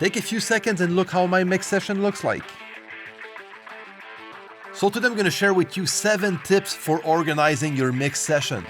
Take a few seconds and look how my mix session looks like. So today I'm going to share with you 7 tips for organizing your mix session.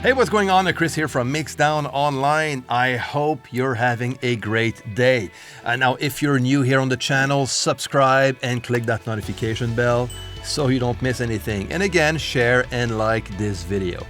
Hey, what's going on? Chris here from MIXDOWN Online. I hope you're having a great day. Now, if you're new here on the channel, subscribe and click that notification bell so you don't miss anything. And again, share and like this video.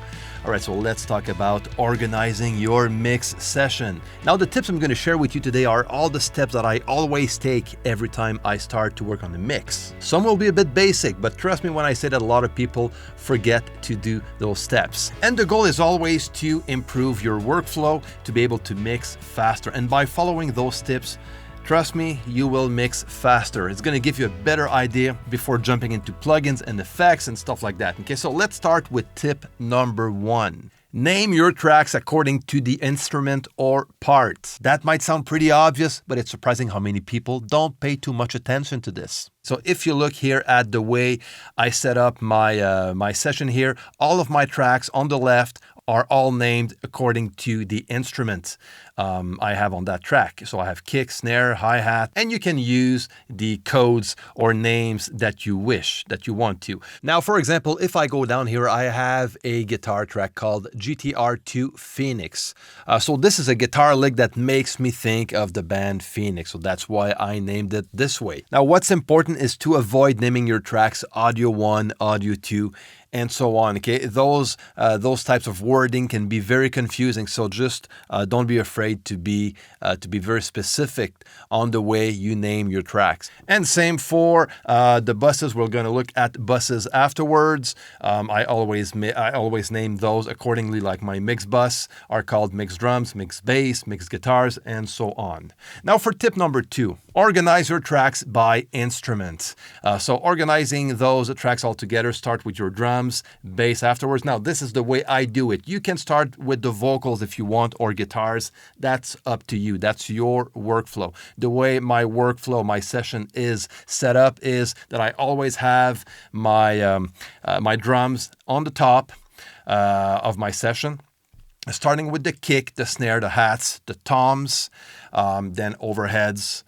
All right, so let's talk about organizing your mix session. Now, the tips I'm going to share with you today are all the steps that I always take every time I start to work on the mix. Some will be a bit basic, but trust me when I say that a lot of people forget to do those steps. And the goal is always to improve your workflow, to be able to mix faster. And by following those tips, trust me, you will mix faster. It's going to give you a better idea before jumping into plugins and effects and stuff like that. Okay, so let's start with tip number 1. Name your tracks according to the instrument or part. That might sound pretty obvious, but it's surprising how many people don't pay too much attention to this. So if you look here at the way I set up my session here, all of my tracks on the left are all named according to the instrument I have on that track. So I have kick, snare, hi-hat, and you can use the codes or names that you wish, that you want to. Now, for example, if I go down here, I have a guitar track called GTR2 Phoenix. So this is a guitar lick that makes me think of the band Phoenix. So that's why I named it this way. Now, what's important is to avoid naming your tracks Audio 1, Audio 2, and so on. Okay, those types of wording can be very confusing. So just don't be afraid to be very specific on the way you name your tracks. And same for the buses. We're going to look at buses afterwards. I always name those accordingly. Like my mix bus are called mix drums, mix bass, mix guitars, and so on. Now for tip number 2, organize your tracks by instrument. So organizing those tracks all together, start with your drums, bass afterwards. Now, this is the way I do it. You can start with the vocals if you want, or guitars. That's up to you. That's your workflow. The way my workflow, my session is set up is that I always have my drums on the top of my session, starting with the kick, the snare, the hats, the toms, then overheads,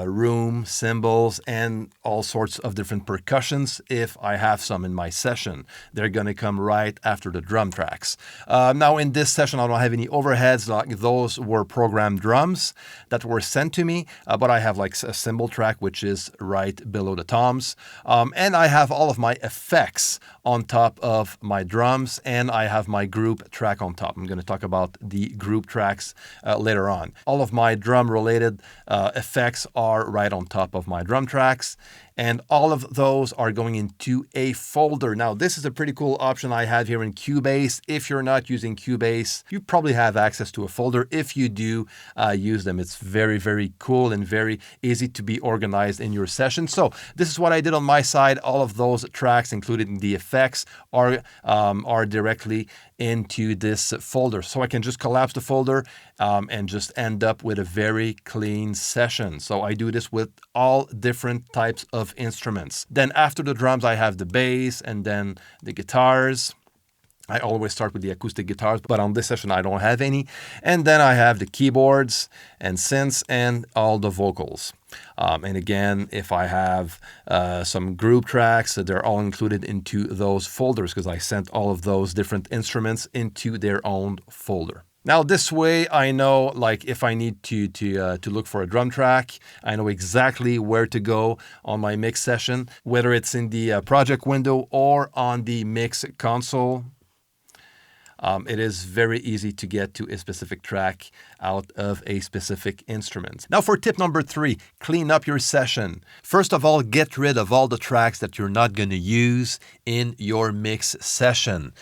room, cymbals, and all sorts of different percussions if I have some in my session. They're going to come right after the drum tracks. Now in this session, I don't have any overheads. Like those were programmed drums that were sent to me, but I have like a cymbal track, which is right below the toms. And I have all of my effects on top of my drums, and I have my group track on top. I'm going to talk about the group tracks later on. All of my drum-related effects are right on top of my drum tracks, and all of those are going into a folder. Now, this is a pretty cool option I have here in CUBASE. If you're not using CUBASE, you probably have access to a folder. If you do, use them. It's very, very cool and very easy to be organized in your session. So this is what I did on my side. All of those tracks, including the effects, are directly into this folder. So I can just collapse the folder and just end up with a very clean session. So I do this with all different types of instruments. Then after the drums, I have the bass and then the guitars. I always start with the acoustic guitars, but on this session, I don't have any. And then I have the keyboards and synths and all the vocals. And again, if I have some group tracks, they're all included into those folders because I sent all of those different instruments into their own folder. Now, this way, I know, like, if I need to look for a drum track, I know exactly where to go on my mix session, whether it's in the project window or on the mix console. It is very easy to get to a specific track out of a specific instrument. Now for tip number 3, clean up your session. First of all, get rid of all the tracks that you're not going to use in your mix session.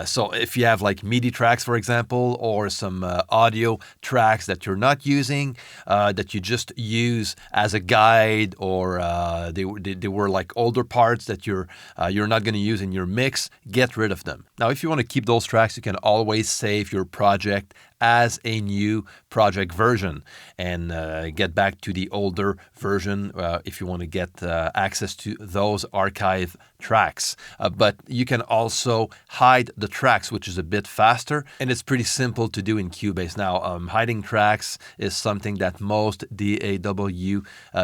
So if you have like MIDI tracks, for example, or some audio tracks that you're not using, that you just use as a guide, or they were like older parts that you're not going to use in your mix, get rid of them. Now, if you want to keep those tracks, you can always save your project as a new project version and get back to the older version if you want to get access to those archive tracks. But you can also hide the tracks, which is a bit faster, and it's pretty simple to do in Cubase. Now, hiding tracks is something that most DAW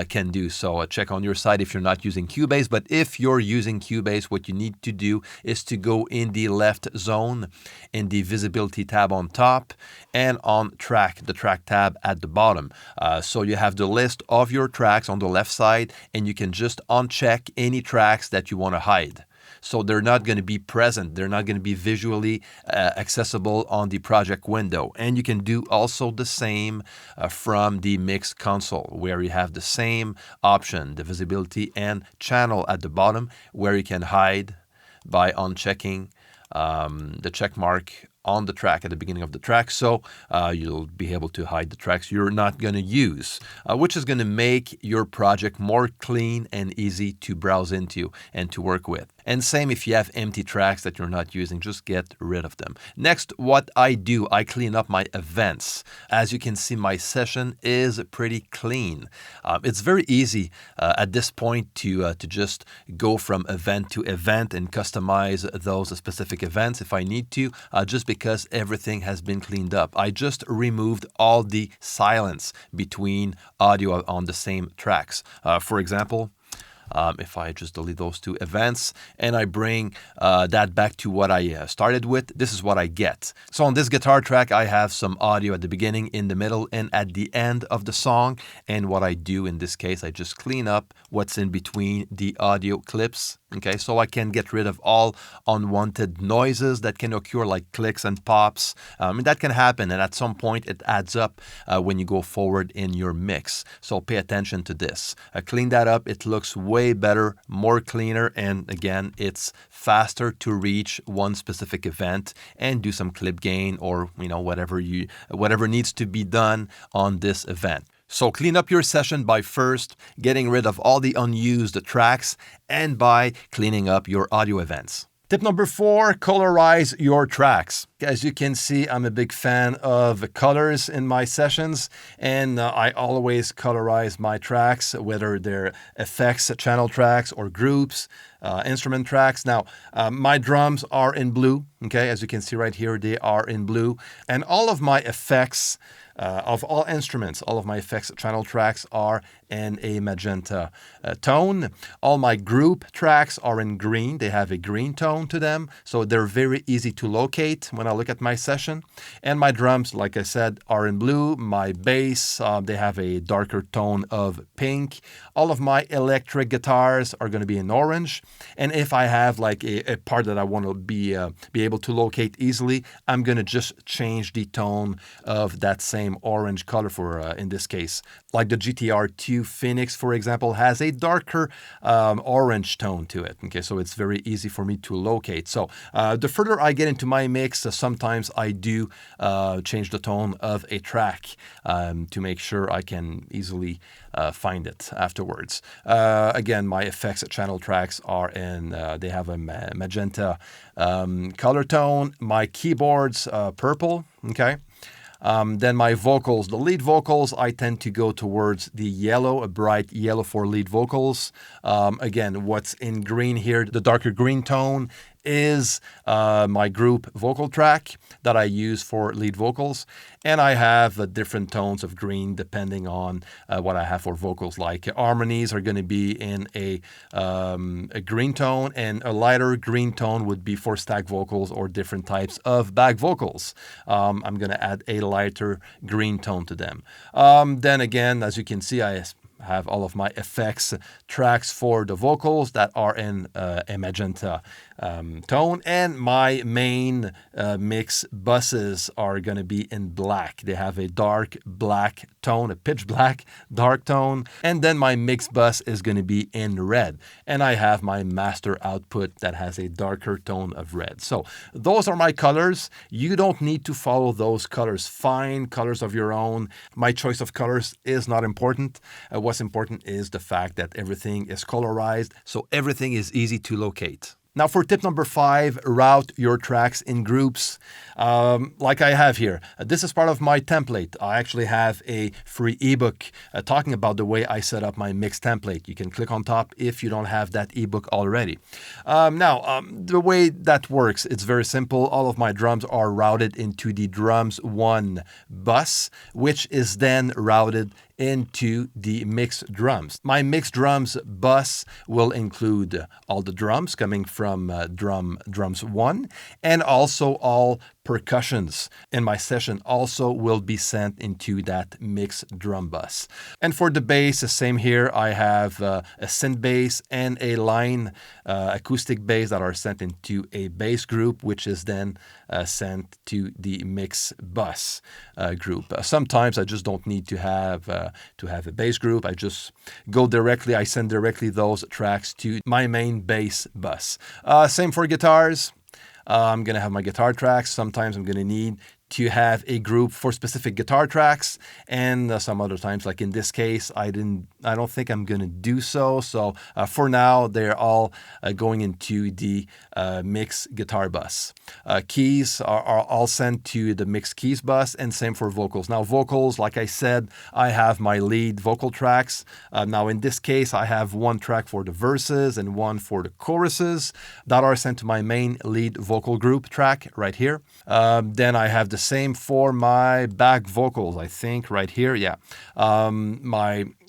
can do. So check on your side if you're not using Cubase. But if you're using Cubase, what you need to do is to go in the left zone, in the visibility tab on top, and on track, the track tab at the bottom. So you have the list of your tracks on the left side, and you can just uncheck any tracks that you want to hide. So they're not going to be present. They're not going to be visually accessible on the project window. And you can do also the same from the mix console, where you have the same option, the visibility and channel at the bottom, where you can hide by unchecking the check mark on the track at the beginning of the track. So you'll be able to hide the tracks you're not going to use, which is going to make your project more clean and easy to browse into and to work with. And same if you have empty tracks that you're not using, just get rid of them. Next, what I do, I clean up my events. As you can see, my session is pretty clean. It's very easy at this point to just go from event to event and customize those specific events if I need to, just because everything has been cleaned up. I just removed all the silence between audio on the same tracks. For example, if I just delete those two events and I bring that back to what I started with, this is what I get. So on this guitar track, I have some audio at the beginning, in the middle, and at the end of the song. And what I do in this case, I just clean up what's in between the audio clips. Okay, so I can get rid of all unwanted noises that can occur, like clicks and pops. That can happen, and at some point it adds up when you go forward in your mix. So pay attention to this. Clean that up. It looks way better, more cleaner, and again, it's faster to reach one specific event and do some clip gain or whatever needs to be done on this event. So clean up your session by first getting rid of all the unused tracks and by cleaning up your audio events. Tip number 4, colorize your tracks. As you can see, I'm a big fan of colors in my sessions, and I always colorize my tracks, whether they're effects channel tracks or groups, instrument tracks. Now, my drums are in blue, okay? As you can see right here, they are in blue. And all of my effects of all instruments, all of my effects channel tracks are in a magenta tone. All my group tracks are in green. They have a green tone to them, so they're very easy to locate when I look at my session. And my drums, like I said, are in blue. My bass, they have a darker tone of pink. All of my electric guitars are going to be in orange. And if I have like a part that I want to be able to locate easily, I'm going to just change the tone of that same orange color for, in this case. Like the GTR2 Phoenix, for example, has a darker orange tone to it. Okay, so it's very easy for me to locate. So the further I get into my mix, sometimes I do change the tone of a track to make sure I can easily find it afterwards. Again, my effects channel tracks are in, they have a magenta color tone. My keyboards, purple, okay? Then my vocals, the lead vocals, I tend to go towards the yellow, a bright yellow for lead vocals. Again, what's in green here, the darker green tone is my group vocal track that I use for lead vocals. And I have different tones of green depending on what I have for vocals. Like harmonies are going to be in a green tone, and a lighter green tone would be for stack vocals or different types of back vocals. I'm going to add a lighter green tone to them. Then again, as you can see, I have all of my effects tracks for the vocals that are in a magenta tone, and my main mix buses are going to be in black. They have a dark black tone, a pitch black dark tone, and then my mix bus is going to be in red, and I have my master output that has a darker tone of red. So those are my colors. You don't need to follow those colors. Find colors of your own. My choice of colors is not important. What's important is the fact that everything is colorized, so everything is easy to locate. Now for tip number 5, route your tracks in groups. Like I have here. This is part of my template. I actually have a free ebook talking about the way I set up my mix template. You can click on top if you don't have that ebook already. The way that works, it's very simple. All of my drums are routed into the drums 1 bus, which is then routed into the mixed drums. My mixed drums bus will include all the drums coming from drums 1 and also all percussions in my session also will be sent into that mixed drum bus. And for the bass, the same here. I have a synth bass and a line acoustic bass that are sent into a bass group, which is then sent to the mix bus group. Sometimes I just don't need to have a bass group. I just go directly. I send directly those tracks to my main bass bus. Same for guitars. I'm going to have my guitar tracks. Sometimes I'm going to need to have a group for specific guitar tracks, and some other times, like in this case, I don't think I'm going to do so. So for now, they're all going into the mix guitar bus. Keys are all sent to the mixed keys bus, and same for vocals. Now vocals, like I said, I have my lead vocal tracks. Now in this case, I have one track for the verses and one for the choruses that are sent to my main lead vocal group track right here. Then I have the same for my back vocals, I think right here. Yeah.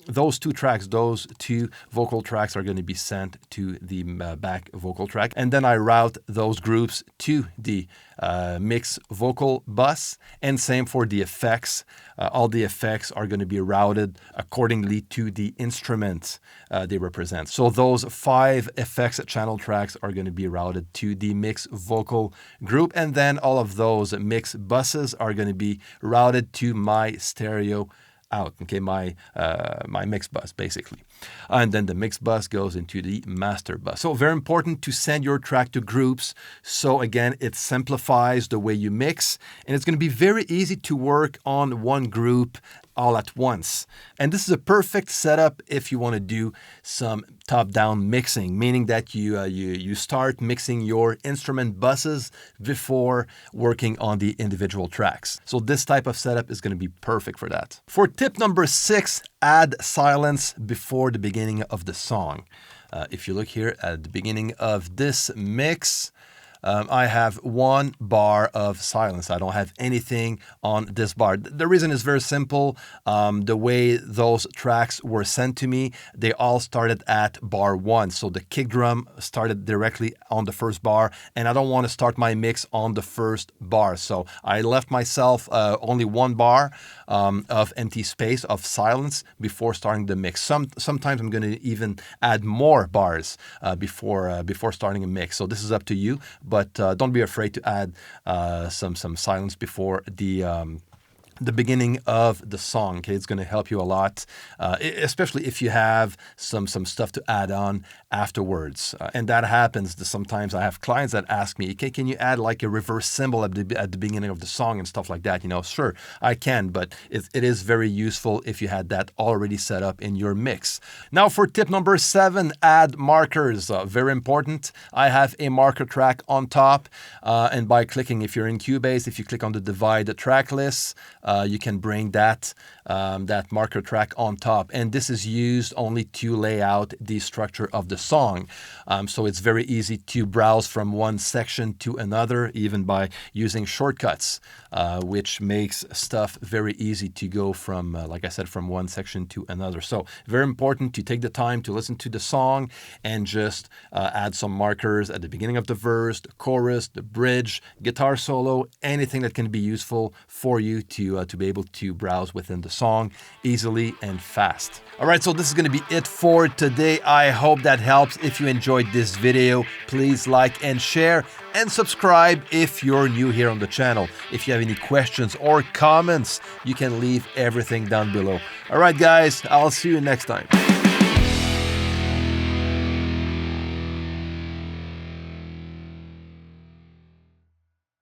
Those two vocal tracks are going to be sent to the back vocal track. And then I route those groups to the mix vocal bus. And same for the effects. All the effects are going to be routed accordingly to the instrument they represent. So those 5 effects channel tracks are going to be routed to the mix vocal group. And then all of those mix buses are going to be routed to my stereo out, okay, my mix bus basically. And then the mix bus goes into the master bus. So very important to send your track to groups. So again, it simplifies the way you mix, and it's going to be very easy to work on one group all at once. And this is a perfect setup if you want to do some top-down mixing, meaning that you start mixing your instrument buses before working on the individual tracks. So this type of setup is going to be perfect for that. For tip number 6, add silence before the beginning of the song. If you look here at the beginning of this mix, I have 1 bar of silence. I don't have anything on this bar. The reason is very simple. The way those tracks were sent to me, they all started at bar 1. So the kick drum started directly on the first bar, and I don't want to start my mix on the first bar. So I left myself only 1 bar of empty space, of silence, before starting the mix. Sometimes I'm going to even add more bars before starting a mix. So this is up to you. But don't be afraid to add some silence before the beginning of the song. Okay, it's going to help you a lot, especially if you have some stuff to add on afterwards. And that happens. Sometimes I have clients that ask me, okay, can you add like a reverse cymbal at the beginning of the song and stuff like that? Sure, I can, but it is very useful if you had that already set up in your mix. Now for tip number 7, add markers. Very important. I have a marker track on top, and by clicking, if you're in Cubase, if you click on the divide track list, you can bring that marker track on top. And this is used only to lay out the structure of the song. So it's very easy to browse from one section to another, even by using shortcuts, which makes stuff very easy to go from, like I said, from one section to another. So very important to take the time to listen to the song and just add some markers at the beginning of the verse, the chorus, the bridge, guitar solo, anything that can be useful for you to be able to browse within the song easily and fast. All right, so this is going to be it for today. I hope that helps. If you enjoyed this video, please like and share and subscribe if you're new here on the channel. If you have any questions or comments, you can leave everything down below. All right, guys, I'll see you next time.